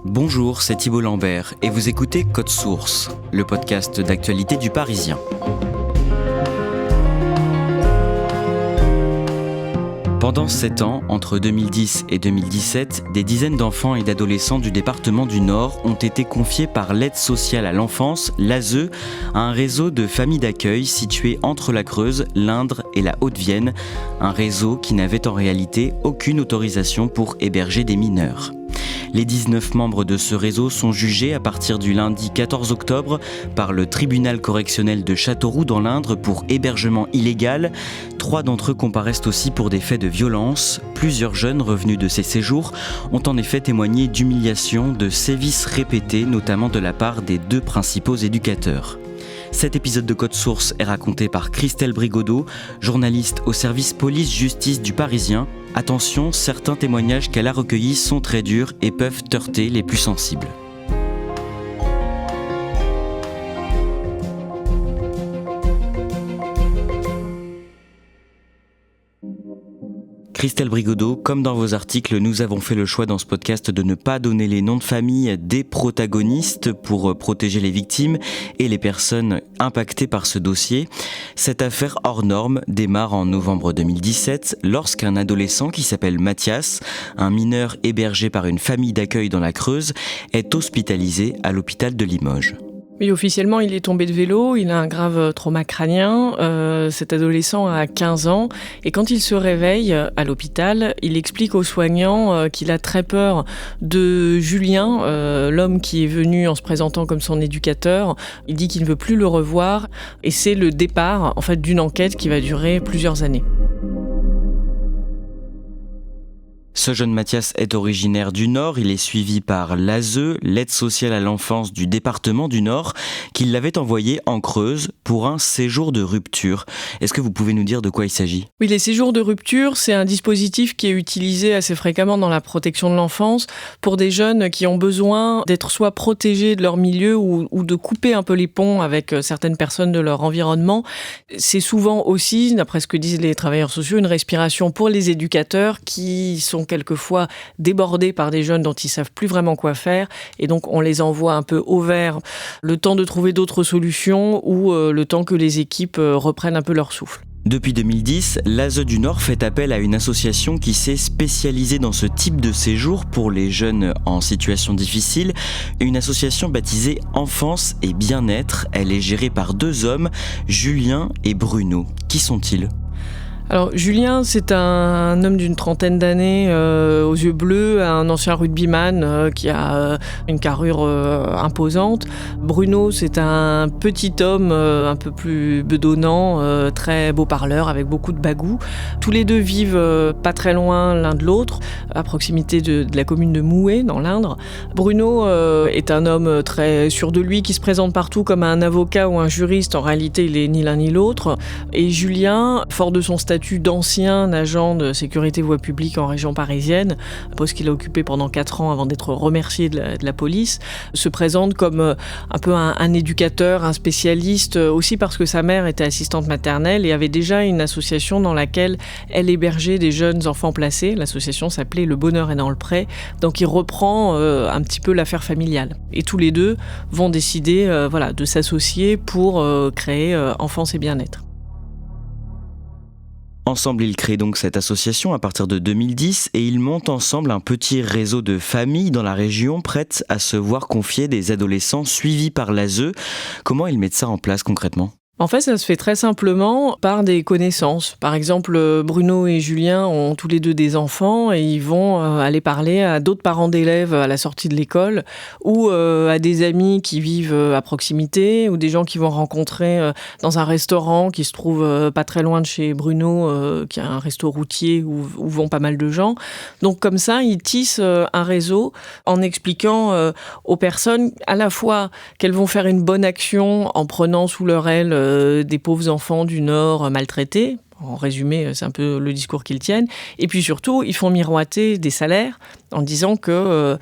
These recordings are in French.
Bonjour, c'est Thibault Lambert et vous écoutez Code Source, le podcast d'actualité du Parisien. Pendant 7 ans, entre 2010 et 2017, des dizaines d'enfants et d'adolescents du département du Nord ont été confiés par l'aide sociale à l'enfance, l'ASE, à un réseau de familles d'accueil situé entre la Creuse, l'Indre et la Haute-Vienne, un réseau qui n'avait en réalité aucune autorisation pour héberger des mineurs. Les 19 membres de ce réseau sont jugés à partir du lundi 14 octobre par le tribunal correctionnel de Châteauroux dans l'Indre pour hébergement illégal. 3 d'entre eux comparaissent aussi pour des faits de violence. Plusieurs jeunes revenus de ces séjours ont en effet témoigné d'humiliations, de sévices répétés, notamment de la part des 2 principaux éducateurs. Cet épisode de Code Source est raconté par Christelle Brigodeau, journaliste au service police-justice du Parisien. Attention, certains témoignages qu'elle a recueillis sont très durs et peuvent heurter les plus sensibles. Christelle Brigodeau, comme dans vos articles, nous avons fait le choix dans ce podcast de ne pas donner les noms de famille des protagonistes pour protéger les victimes et les personnes impactées par ce dossier. Cette affaire hors norme démarre en novembre 2017 lorsqu'un adolescent qui s'appelle Mathias, un mineur hébergé par une famille d'accueil dans la Creuse, est hospitalisé à l'hôpital de Limoges. Oui, officiellement, il est tombé de vélo, il a un grave trauma crânien. Cet adolescent a 15 ans et quand il se réveille à l'hôpital, il explique aux soignants qu'il a très peur de Julien, l'homme qui est venu en se présentant comme son éducateur. Il dit qu'il ne veut plus le revoir et c'est le départ en fait, d'une enquête qui va durer plusieurs années. Ce jeune Mathias est originaire du Nord, il est suivi par l'ASE, l'aide sociale à l'enfance du département du Nord, qui l'avait envoyé en Creuse pour un séjour de rupture. Est-ce que vous pouvez nous dire de quoi il s'agit ? Oui, les séjours de rupture, c'est un dispositif qui est utilisé assez fréquemment dans la protection de l'enfance pour des jeunes qui ont besoin d'être soit protégés de leur milieu ou de couper un peu les ponts avec certaines personnes de leur environnement. C'est souvent aussi, d'après ce que disent les travailleurs sociaux, une respiration pour les éducateurs qui sont quelquefois débordés par des jeunes dont ils savent plus vraiment quoi faire et donc on les envoie un peu au vert le temps de trouver d'autres solutions ou le temps que les équipes reprennent un peu leur souffle. Depuis 2010, l'ASE du Nord fait appel à une association qui s'est spécialisée dans ce type de séjour pour les jeunes en situation difficile, une association baptisée Enfance et Bien-être. Elle est gérée par 2 hommes, Julien et Bruno. Qui sont-ils ? Alors Julien, c'est un homme d'une trentaine d'années, aux yeux bleus, un ancien rugbyman qui a une carrure imposante. Bruno, c'est un petit homme un peu plus bedonnant, très beau parleur, avec beaucoup de bagou. Tous les 2 vivent pas très loin l'un de l'autre, à proximité de la commune de Mouhet, dans l'Indre. Bruno est un homme très sûr de lui, qui se présente partout comme un avocat ou un juriste. En réalité, il est ni l'un ni l'autre. Et Julien, fort de son statut d'ancien agent de sécurité voie publique en région parisienne, un poste qu'il a occupé pendant 4 ans avant d'être remercié de la police, se présente comme un peu un éducateur, un spécialiste, aussi parce que sa mère était assistante maternelle et avait déjà une association dans laquelle elle hébergeait des jeunes enfants placés. L'association s'appelait Le Bonheur est dans le pré, donc il reprend un petit peu l'affaire familiale. Et tous les 2 vont décider de s'associer pour créer Enfance et Bien-être. Ensemble, ils créent donc cette association à partir de 2010 et ils montent ensemble un petit réseau de familles dans la région prêtes à se voir confier des adolescents suivis par l'ASE. Comment ils mettent ça en place concrètement ? En fait, ça se fait très simplement par des connaissances. Par exemple, Bruno et Julien ont tous les 2 des enfants et ils vont aller parler à d'autres parents d'élèves à la sortie de l'école ou à des amis qui vivent à proximité ou des gens qui vont rencontrer dans un restaurant qui se trouve pas très loin de chez Bruno, qui a un resto routier où vont pas mal de gens. Donc comme ça, ils tissent un réseau en expliquant aux personnes à la fois qu'elles vont faire une bonne action en prenant sous leur aile des pauvres enfants du Nord maltraités, En résumé, c'est un peu le discours qu'ils tiennent. Et puis surtout, ils font miroiter des salaires en disant que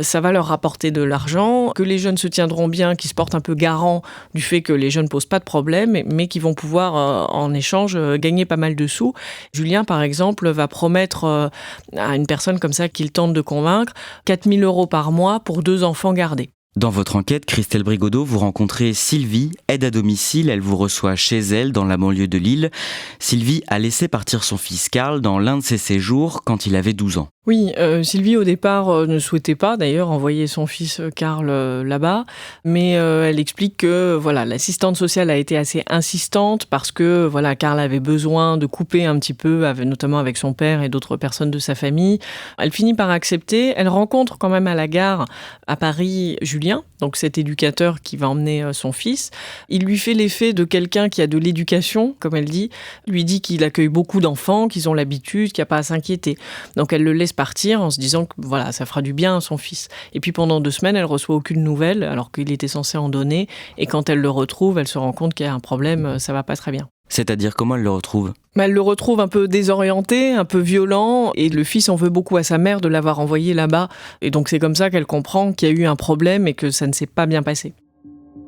ça va leur rapporter de l'argent, que les jeunes se tiendront bien, qu'ils se portent un peu garant du fait que les jeunes ne posent pas de problème, mais qu'ils vont pouvoir, en échange, gagner pas mal de sous. Julien, par exemple, va promettre à une personne comme ça qu'il tente de convaincre 4 000 € par mois pour 2 enfants gardés. Dans votre enquête, Christelle Brigodeau, vous rencontrez Sylvie, aide à domicile. Elle vous reçoit chez elle, dans la banlieue de Lille. Sylvie a laissé partir son fils Karl dans l'un de ses séjours quand il avait 12 ans. Oui, Sylvie au départ ne souhaitait pas d'ailleurs envoyer son fils Karl là-bas, mais elle explique que voilà, l'assistante sociale a été assez insistante parce que voilà, Karl avait besoin de couper un petit peu, notamment avec son père et d'autres personnes de sa famille. Elle finit par accepter. Elle rencontre quand même à la gare à Paris Julien, donc cet éducateur qui va emmener son fils. Il lui fait l'effet de quelqu'un qui a de l'éducation, comme elle dit, lui dit qu'il accueille beaucoup d'enfants, qu'ils ont l'habitude, qu'il n'y a pas à s'inquiéter. Donc elle le laisse partir en se disant que voilà, ça fera du bien à son fils. Et puis pendant 2 semaines, elle reçoit aucune nouvelle alors qu'il était censé en donner. Et quand elle le retrouve, elle se rend compte qu'il y a un problème, ça va pas très bien. C'est-à-dire, comment elle le retrouve ? Elle le retrouve un peu désorienté, un peu violent, et le fils en veut beaucoup à sa mère de l'avoir envoyé là-bas. Et donc c'est comme ça qu'elle comprend qu'il y a eu un problème et que ça ne s'est pas bien passé.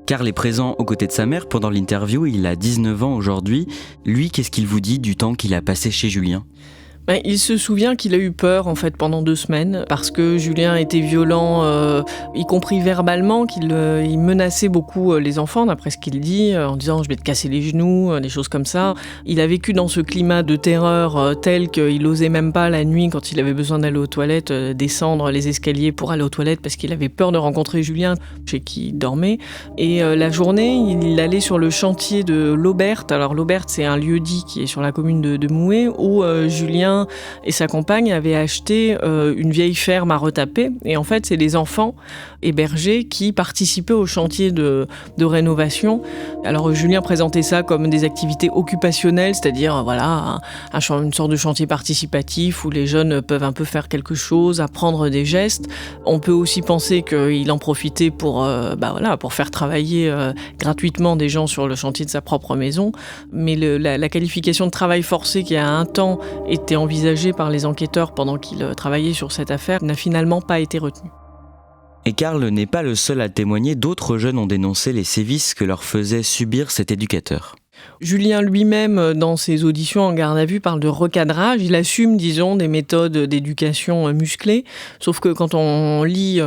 Karl est présent aux côtés de sa mère pendant l'interview, il a 19 ans aujourd'hui. Lui, qu'est-ce qu'il vous dit du temps qu'il a passé chez Julien ? Il se souvient qu'il a eu peur en fait pendant 2 semaines parce que Julien était violent, y compris verbalement, qu'il il menaçait beaucoup les enfants d'après ce qu'il dit, en disant je vais te casser les genoux, des choses comme ça. Il a vécu dans ce climat de terreur tel qu'il osait même pas la nuit quand il avait besoin d'aller aux toilettes, descendre les escaliers pour aller aux toilettes parce qu'il avait peur de rencontrer Julien chez qui il dormait. Et la journée, il allait sur le chantier de l'Auberte. Alors l'Auberte, c'est un lieu-dit qui est sur la commune de Mouhet où Julien et sa compagne avaient acheté une vieille ferme à retaper. Et en fait, c'est les enfants hébergés qui participaient au chantier de rénovation. Alors Julien présentait ça comme des activités occupationnelles, c'est-à-dire voilà, une sorte de chantier participatif où les jeunes peuvent un peu faire quelque chose, apprendre des gestes. On peut aussi penser qu'il en profitait pour faire travailler gratuitement des gens sur le chantier de sa propre maison. Mais la qualification de travail forcé qui a un temps été envisagée par les enquêteurs pendant qu'ils travaillaient sur cette affaire n'a finalement pas été retenue. Et Karl n'est pas le seul à témoigner, d'autres jeunes ont dénoncé les sévices que leur faisait subir cet éducateur. Julien lui-même, dans ses auditions en garde à vue, parle de recadrage. Il assume, disons, des méthodes d'éducation musclées. Sauf que quand on lit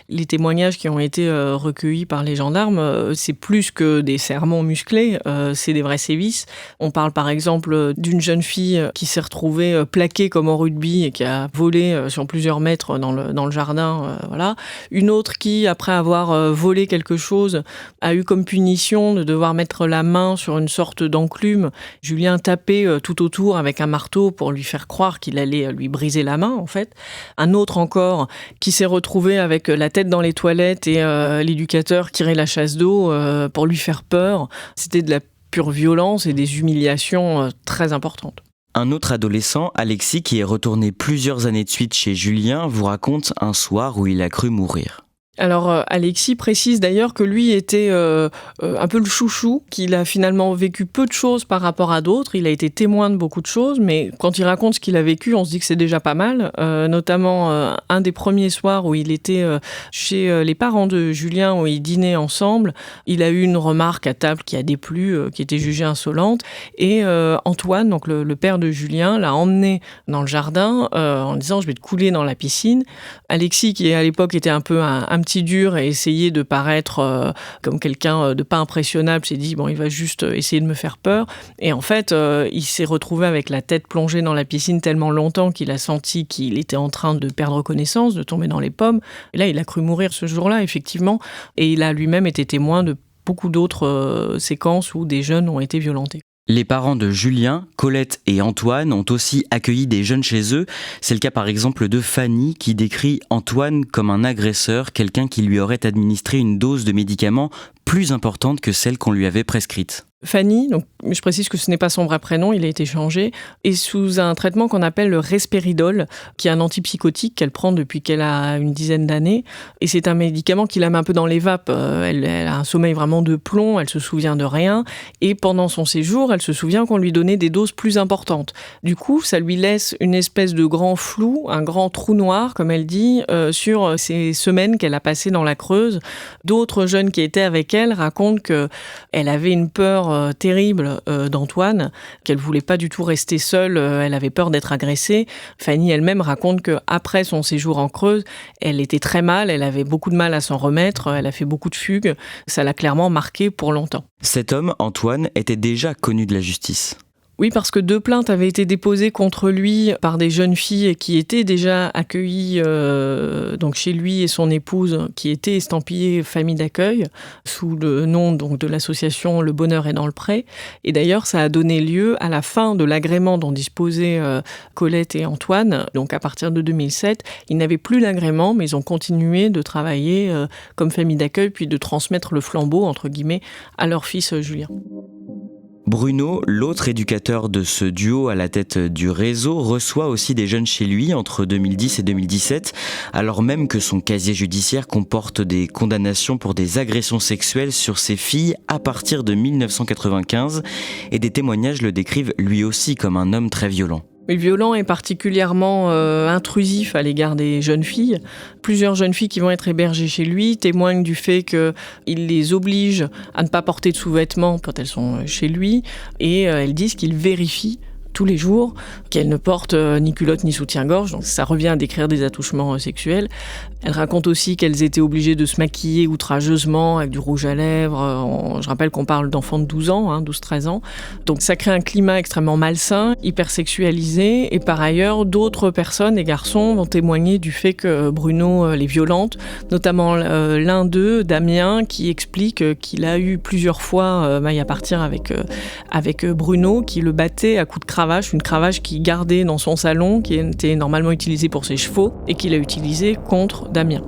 les témoignages qui ont été recueillis par les gendarmes, c'est plus que des sermons musclés, c'est des vrais sévices. On parle par exemple d'une jeune fille qui s'est retrouvée plaquée comme au rugby et qui a volé sur plusieurs mètres dans le jardin. Voilà. Une autre qui, après avoir volé quelque chose, a eu comme punition de devoir mettre la main sur une sorte d'enclume. Julien tapait tout autour avec un marteau pour lui faire croire qu'il allait lui briser la main, en fait. Un autre encore qui s'est retrouvé avec la tête dans les toilettes et l'éducateur tirait la chasse d'eau pour lui faire peur. C'était de la pure violence et des humiliations très importantes. Un autre adolescent, Alexis, qui est retourné plusieurs années de suite chez Julien, vous raconte un soir où il a cru mourir. Alors Alexis précise d'ailleurs que lui était un peu le chouchou, qu'il a finalement vécu peu de choses par rapport à d'autres. Il a été témoin de beaucoup de choses, mais quand il raconte ce qu'il a vécu, on se dit que c'est déjà pas mal. Notamment un des premiers soirs où il était chez les parents de Julien, où ils dînaient ensemble, il a eu une remarque à table qui a déplu, qui était jugée insolente. Et Antoine, donc le père de Julien, l'a emmené dans le jardin en disant « je vais te couler dans la piscine ». Alexis, qui à l'époque était un peu un petit dur et essayer de paraître comme quelqu'un de pas impressionnable, s'est dit bon, il va juste essayer de me faire peur. Et en fait, il s'est retrouvé avec la tête plongée dans la piscine tellement longtemps qu'il a senti qu'il était en train de perdre connaissance, de tomber dans les pommes. Et là, il a cru mourir ce jour-là, effectivement. Et il a lui-même été témoin de beaucoup d'autres séquences où des jeunes ont été violentés. Les parents de Julien, Colette et Antoine ont aussi accueilli des jeunes chez eux. C'est le cas par exemple de Fanny qui décrit Antoine comme un agresseur, quelqu'un qui lui aurait administré une dose de médicaments plus importante que celle qu'on lui avait prescrite. Fanny, donc, je précise que ce n'est pas son vrai prénom, il a été changé, est sous un traitement qu'on appelle le Risperidol, qui est un antipsychotique qu'elle prend depuis qu'elle a une dizaine d'années. Et c'est un médicament qui la met un peu dans les vapes. Elle a un sommeil vraiment de plomb, elle se souvient de rien. Et pendant son séjour, elle se souvient qu'on lui donnait des doses plus importantes. Du coup, ça lui laisse une espèce de grand flou, un grand trou noir, comme elle dit, sur ces semaines qu'elle a passées dans la Creuse. D'autres jeunes qui étaient avec elle racontent qu'elle avait une peur terrible d'Antoine, qu'elle voulait pas du tout rester seule, elle avait peur d'être agressée. Fanny elle-même raconte qu'après son séjour en Creuse, elle était très mal, elle avait beaucoup de mal à s'en remettre, elle a fait beaucoup de fugues, ça l'a clairement marquée pour longtemps. Cet homme, Antoine, était déjà connu de la justice. Oui, parce que 2 plaintes avaient été déposées contre lui par des jeunes filles qui étaient déjà accueillies donc chez lui et son épouse, qui étaient estampillées famille d'accueil, sous le nom donc, de l'association Le Bonheur est dans le Pré. Et d'ailleurs, ça a donné lieu à la fin de l'agrément dont disposaient Colette et Antoine. Donc à partir de 2007, ils n'avaient plus l'agrément, mais ils ont continué de travailler comme famille d'accueil, puis de transmettre le flambeau, entre guillemets, à leur fils Julien. Bruno, l'autre éducateur de ce duo à la tête du réseau, reçoit aussi des jeunes chez lui entre 2010 et 2017, alors même que son casier judiciaire comporte des condamnations pour des agressions sexuelles sur ses filles à partir de 1995, et des témoignages le décrivent lui aussi comme un homme très violent. Mais violent et particulièrement intrusif à l'égard des jeunes filles. Plusieurs jeunes filles qui vont être hébergées chez lui témoignent du fait qu'il les oblige à ne pas porter de sous-vêtements quand elles sont chez lui. Et elles disent qu'il vérifie tous les jours, qu'elle ne porte ni culotte ni soutien-gorge, donc ça revient à décrire des attouchements sexuels. Elle raconte aussi qu'elles étaient obligées de se maquiller outrageusement avec du rouge à lèvres. Je rappelle qu'on parle d'enfants de 12 ans, 12-13 ans. Donc ça crée un climat extrêmement malsain, hyper sexualisé. Et par ailleurs, d'autres personnes, des garçons, vont témoigner du fait que Bruno les violente, notamment l'un d'eux, Damien, qui explique qu'il a eu plusieurs fois maille à partir avec Bruno, qui le battait à coups de cravache, une cravache qu'il gardait dans son salon, qui était normalement utilisée pour ses chevaux, et qu'il a utilisée contre Damien.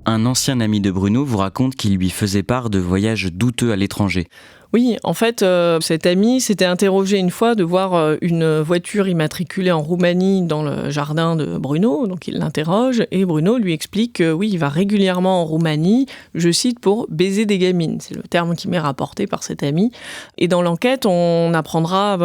Un ancien ami de Bruno vous raconte qu'il lui faisait part de voyages douteux à l'étranger. Oui, en fait, cet ami s'était interrogé une fois de voir une voiture immatriculée en Roumanie dans le jardin de Bruno. Donc il l'interroge et Bruno lui explique que oui, il va régulièrement en Roumanie, je cite, pour baiser des gamines. C'est le terme qui m'est rapporté par cet ami. Et dans l'enquête, on apprendra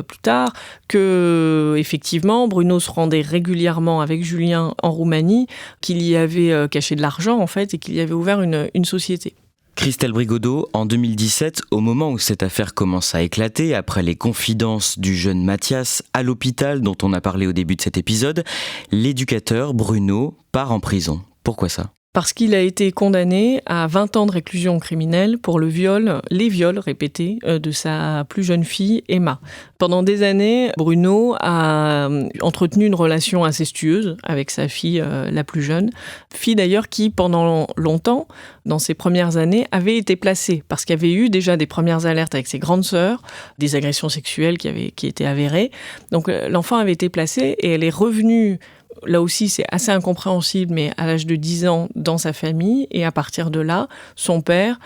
plus tard que effectivement Bruno se rendait régulièrement avec Julien en Roumanie, qu'il y avait caché de l'argent en fait et qu'il y avait ouvert une société. Christelle Brigodeau, en 2017, au moment où cette affaire commence à éclater, après les confidences du jeune Mathias à l'hôpital dont on a parlé au début de cet épisode, l'éducateur Bruno part en prison. Pourquoi ça ? Parce qu'il a été condamné à 20 ans de réclusion criminelle pour les viols répétés de sa plus jeune fille, Emma. Pendant des années, Bruno a entretenu une relation incestueuse avec sa fille la plus jeune. Fille d'ailleurs qui, pendant longtemps, dans ses premières années, avait été placée. Parce qu'il y avait eu déjà des premières alertes avec ses grandes sœurs, des agressions sexuelles qui étaient avérées. Donc l'enfant avait été placé et elle est revenue. Là aussi, c'est assez incompréhensible, mais à l'âge de 10 ans, dans sa famille. Et à partir de là, son père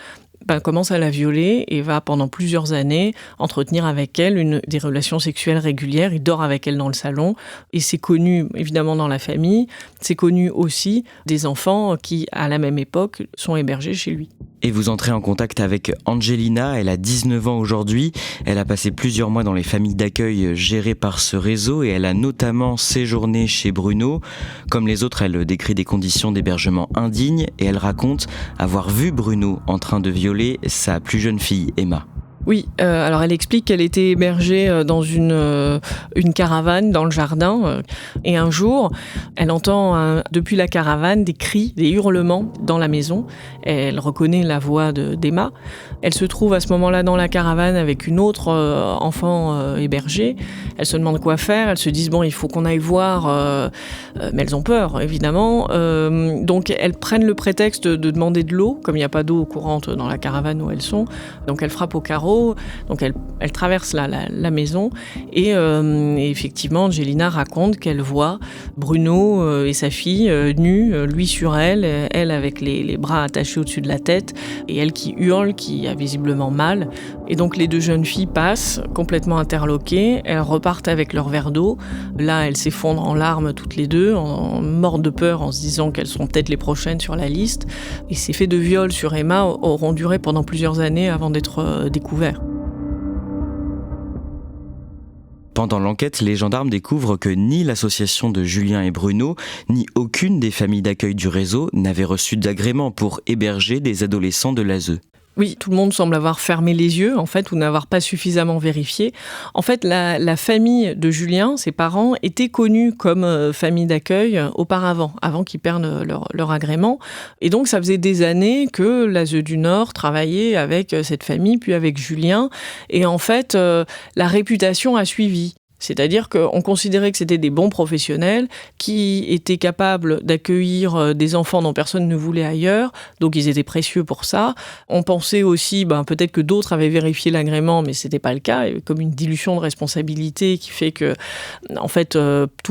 commence à la violer et va, pendant plusieurs années, entretenir avec elle des relations sexuelles régulières. Il dort avec elle dans le salon. Et c'est connu, évidemment, dans la famille. C'est connu aussi des enfants qui, à la même époque, sont hébergés chez lui. Et vous entrez en contact avec Angelina, elle a 19 ans aujourd'hui. Elle a passé plusieurs mois dans les familles d'accueil gérées par ce réseau et elle a notamment séjourné chez Bruno. Comme les autres, elle décrit des conditions d'hébergement indignes et elle raconte avoir vu Bruno en train de violer sa plus jeune fille, Emma. Oui, alors elle explique qu'elle était hébergée dans une caravane dans le jardin et un jour, elle entend depuis la caravane des cris, des hurlements dans la maison. Elle reconnaît la voix d'Emma. Elle se trouve à ce moment-là dans la caravane avec une autre enfant hébergée. Elle se demande quoi faire. Elles se disent bon, il faut qu'on aille voir, mais elles ont peur évidemment. Donc elles prennent le prétexte de demander de l'eau, comme il n'y a pas d'eau courante dans la caravane où elles sont. Donc elles frappent au carreau. carreaux. Donc elle traverse la maison et effectivement, Angelina raconte qu'elle voit Bruno et sa fille nus, lui sur elle avec les bras attachés au-dessus de la tête, et elle qui hurle, qui a visiblement mal. Et donc les deux jeunes filles passent, complètement interloquées, elles repartent avec leur verre d'eau. Là, elles s'effondrent en larmes toutes les deux, mortes de peur, en se disant qu'elles seront peut-être les prochaines sur la liste. Et ces faits de viol sur Emma auront duré pendant plusieurs années avant d'être découverts. Pendant l'enquête, les gendarmes découvrent que ni l'association de Julien et Bruno, ni aucune des familles d'accueil du réseau n'avait reçu d'agrément pour héberger des adolescents de l'ASE. Oui, tout le monde semble avoir fermé les yeux, en fait, ou n'avoir pas suffisamment vérifié. En fait, la famille de Julien, ses parents, étaient connus comme famille d'accueil auparavant, avant qu'ils perdent leur agrément. Et donc, ça faisait des années que l'ASE du Nord travaillait avec cette famille, puis avec Julien. Et en fait, la réputation a suivi. C'est-à-dire qu'on considérait que c'était des bons professionnels qui étaient capables d'accueillir des enfants dont personne ne voulait ailleurs, donc ils étaient précieux pour ça. On pensait aussi, peut-être que d'autres avaient vérifié l'agrément, mais c'était pas le cas, il y avait comme une dilution de responsabilité qui fait que, en fait, tout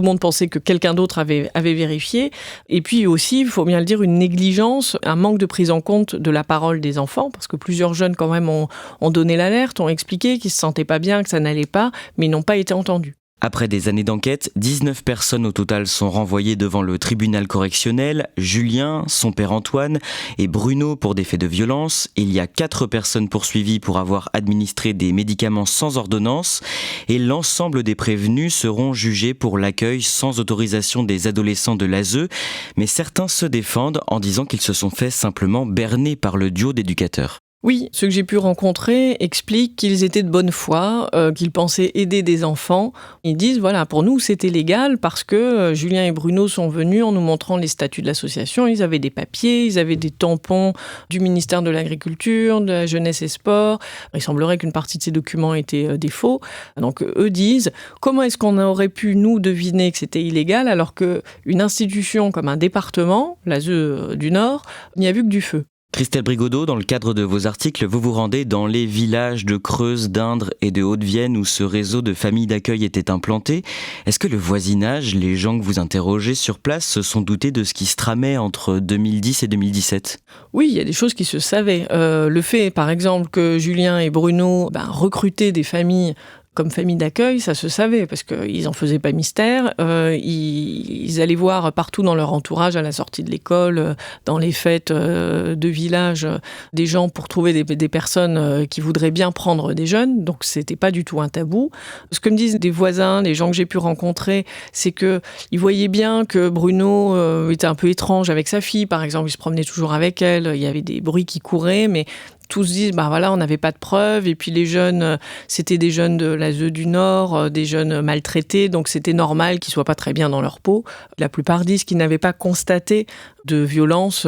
le monde pensait que quelqu'un d'autre avait vérifié. Et puis aussi, il faut bien le dire, une négligence, un manque de prise en compte de la parole des enfants, parce que plusieurs jeunes quand même ont donné l'alerte, ont expliqué qu'ils se sentaient pas bien, que ça n'allait pas, mais ils n'ont pas été entendus. Après des années d'enquête, 19 personnes au total sont renvoyées devant le tribunal correctionnel. Julien, son père Antoine et Bruno pour des faits de violence. Il y a 4 personnes poursuivies pour avoir administré des médicaments sans ordonnance. Et l'ensemble des prévenus seront jugés pour l'accueil sans autorisation des adolescents de l'ASE. Mais certains se défendent en disant qu'ils se sont fait simplement berner par le duo d'éducateurs. Oui, ceux que j'ai pu rencontrer expliquent qu'ils étaient de bonne foi, qu'ils pensaient aider des enfants. Ils disent, voilà, pour nous, c'était légal parce que Julien et Bruno sont venus en nous montrant les statuts de l'association. Ils avaient des papiers, ils avaient des tampons du ministère de l'Agriculture, de la Jeunesse et Sport. Il semblerait qu'une partie de ces documents étaient des faux. Donc, eux disent, comment est-ce qu'on aurait pu, nous, deviner que c'était illégal alors qu'une institution comme un département, l'ASE du Nord, n'y a vu que du feu? Christelle Brigodeau, dans le cadre de vos articles, vous vous rendez dans les villages de Creuse, d'Indre et de Haute-Vienne où ce réseau de familles d'accueil était implanté. Est-ce que le voisinage, les gens que vous interrogez sur place, se sont doutés de ce qui se tramait entre 2010 et 2017 ? Oui, il y a des choses qui se savaient. Le fait, par exemple, que Julien et Bruno recrutaient des familles comme famille d'accueil, ça se savait, parce qu'ils n'en faisaient pas mystère. Ils allaient voir partout dans leur entourage, à la sortie de l'école, dans les fêtes de village, des gens pour trouver des personnes qui voudraient bien prendre des jeunes. Donc, c'était pas du tout un tabou. Ce que me disent des voisins, des gens que j'ai pu rencontrer, c'est qu'ils voyaient bien que Bruno était un peu étrange avec sa fille, par exemple. Il se promenait toujours avec elle. Il y avait des bruits qui couraient, mais tous disent, on n'avait pas de preuves. Et puis les jeunes, c'était des jeunes de l'ASE du Nord, des jeunes maltraités, donc c'était normal qu'ils soient pas très bien dans leur peau. La plupart disent qu'ils n'avaient pas constaté de violence,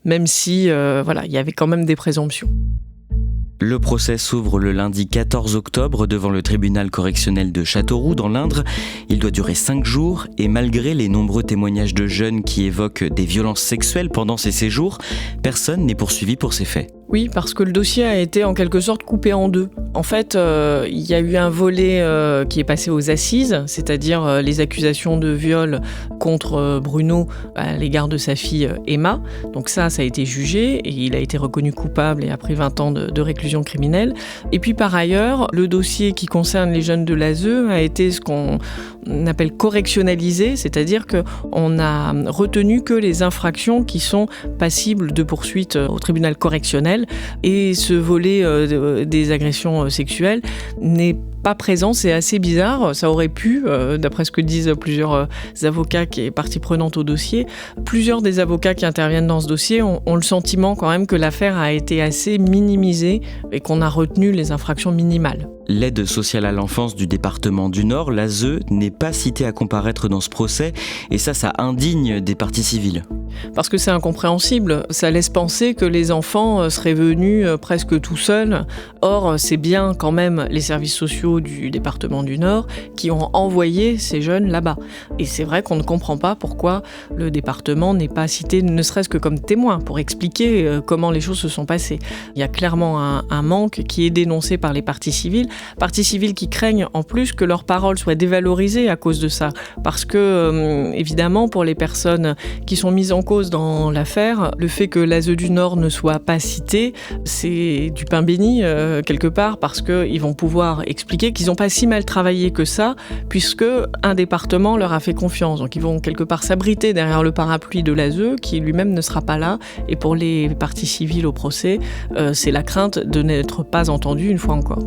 même si, il y avait quand même des présomptions. Le procès s'ouvre le lundi 14 octobre devant le tribunal correctionnel de Châteauroux dans l'Indre. Il doit durer 5 jours et malgré les nombreux témoignages de jeunes qui évoquent des violences sexuelles pendant ces séjours, personne n'est poursuivi pour ces faits. Oui, parce que le dossier a été en quelque sorte coupé en deux. En fait, il y a eu un volet qui est passé aux assises, c'est-à-dire les accusations de viol contre Bruno à l'égard de sa fille Emma. Donc ça a été jugé et il a été reconnu coupable et a pris 20 ans de réclusion criminelle. Et puis par ailleurs, le dossier qui concerne les jeunes de l'ASE a été ce qu'on appelle correctionnalisé, c'est-à-dire qu'on a retenu que les infractions qui sont passibles de poursuite au tribunal correctionnel. Et ce volet des agressions sexuelles n'est pas présent, c'est assez bizarre. Ça aurait pu, d'après ce que disent plusieurs avocats qui est partie prenante au dossier, plusieurs des avocats qui interviennent dans ce dossier ont le sentiment quand même que l'affaire a été assez minimisée et qu'on a retenu les infractions minimales. L'aide sociale à l'enfance du département du Nord, l'ASE, n'est pas citée à comparaître dans ce procès, et ça indigne des parties civiles. Parce que c'est incompréhensible, ça laisse penser que les enfants seraient venus presque tout seuls. Or, c'est bien quand même les services sociaux du département du Nord qui ont envoyé ces jeunes là-bas. Et c'est vrai qu'on ne comprend pas pourquoi le département n'est pas cité, ne serait-ce que comme témoin, pour expliquer comment les choses se sont passées. Il y a clairement un manque qui est dénoncé par les parties civiles qui craignent en plus que leurs paroles soient dévalorisées à cause de ça. Parce que, évidemment, pour les personnes qui sont mises en cause dans l'affaire, le fait que l'ASE du Nord ne soit pas cité, c'est du pain béni quelque part, parce qu'ils vont pouvoir expliquer qu'ils n'ont pas si mal travaillé que ça, puisque un département leur a fait confiance. Donc ils vont quelque part s'abriter derrière le parapluie de l'ASE, qui lui-même ne sera pas là. Et pour les parties civiles au procès, c'est la crainte de n'être pas entendue une fois encore.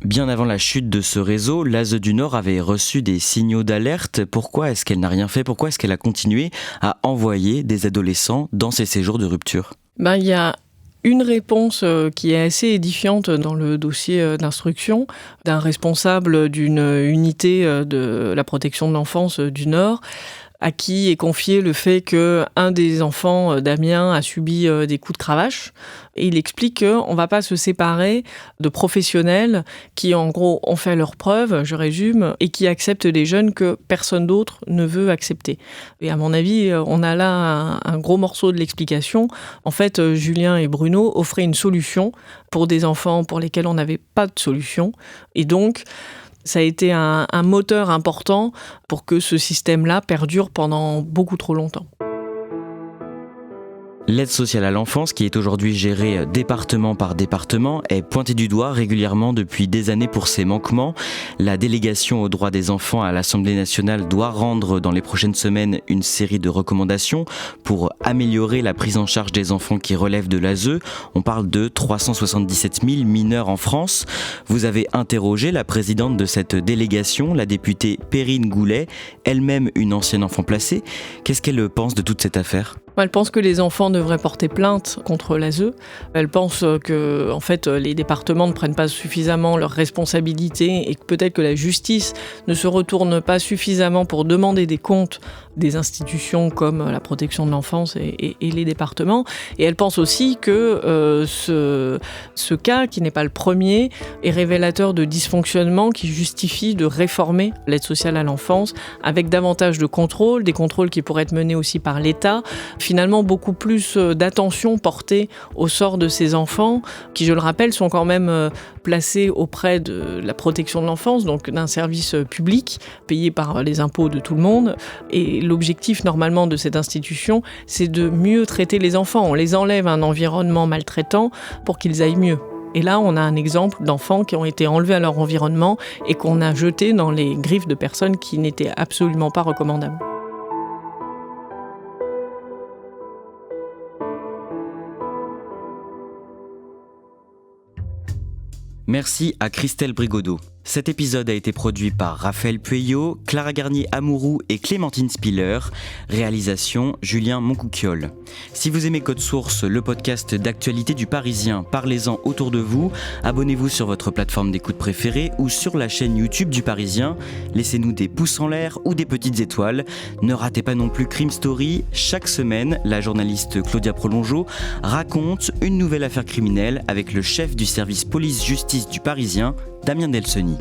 Bien avant la chute de ce réseau, l'ASE du Nord avait reçu des signaux d'alerte. Pourquoi est-ce qu'elle n'a rien fait ? Pourquoi est-ce qu'elle a continué à envoyer des adolescents dans ces séjours de rupture ? Il y a une réponse qui est assez édifiante dans le dossier d'instruction d'un responsable d'une unité de la protection de l'enfance du Nord, à qui est confié le fait qu'un des enfants d'Amiens a subi des coups de cravache. Et il explique qu'on ne va pas se séparer de professionnels qui, en gros, ont fait leurs preuves, je résume, et qui acceptent des jeunes que personne d'autre ne veut accepter. Et à mon avis, on a là un gros morceau de l'explication. En fait, Julien et Bruno offraient une solution pour des enfants pour lesquels on n'avait pas de solution. Et donc, ça a été un moteur important pour que ce système-là perdure pendant beaucoup trop longtemps. L'aide sociale à l'enfance, qui est aujourd'hui gérée département par département, est pointée du doigt régulièrement depuis des années pour ses manquements. La délégation aux droits des enfants à l'Assemblée nationale doit rendre dans les prochaines semaines une série de recommandations pour améliorer la prise en charge des enfants qui relèvent de l'ASE. On parle de 377 000 mineurs en France. Vous avez interrogé la présidente de cette délégation, la députée Perrine Goulet, elle-même une ancienne enfant placée. Qu'est-ce qu'elle pense de toute cette affaire ? Elle pense que les enfants devraient porter plainte contre l'ASE. Elle pense que, en fait, les départements ne prennent pas suffisamment leurs responsabilités et que peut-être que la justice ne se retourne pas suffisamment pour demander des comptes des institutions comme la protection de l'enfance et les départements. Et elle pense aussi que ce cas, qui n'est pas le premier, est révélateur de dysfonctionnements qui justifient de réformer l'aide sociale à l'enfance avec davantage de contrôles, des contrôles qui pourraient être menés aussi par l'État. Finalement, beaucoup plus d'attention portée au sort de ces enfants, qui, je le rappelle, sont quand même placés auprès de la protection de l'enfance, donc d'un service public, payé par les impôts de tout le monde. Et l'objectif, normalement, de cette institution, c'est de mieux traiter les enfants. On les enlève à un environnement maltraitant pour qu'ils aillent mieux. Et là, on a un exemple d'enfants qui ont été enlevés à leur environnement et qu'on a jetés dans les griffes de personnes qui n'étaient absolument pas recommandables. Merci à Christelle Brigodeau. Cet épisode a été produit par Raphaël Pueyo, Clara Garnier-Amouroux et Clémentine Spiller. Réalisation Julien Moncouquiol. Si vous aimez Code Source, le podcast d'actualité du Parisien, parlez-en autour de vous. Abonnez-vous sur votre plateforme d'écoute préférée ou sur la chaîne YouTube du Parisien. Laissez-nous des pouces en l'air ou des petites étoiles. Ne ratez pas non plus Crime Story. Chaque semaine, la journaliste Claudia Prolongeau raconte une nouvelle affaire criminelle avec le chef du service police-justice du Parisien, Damien Delseny.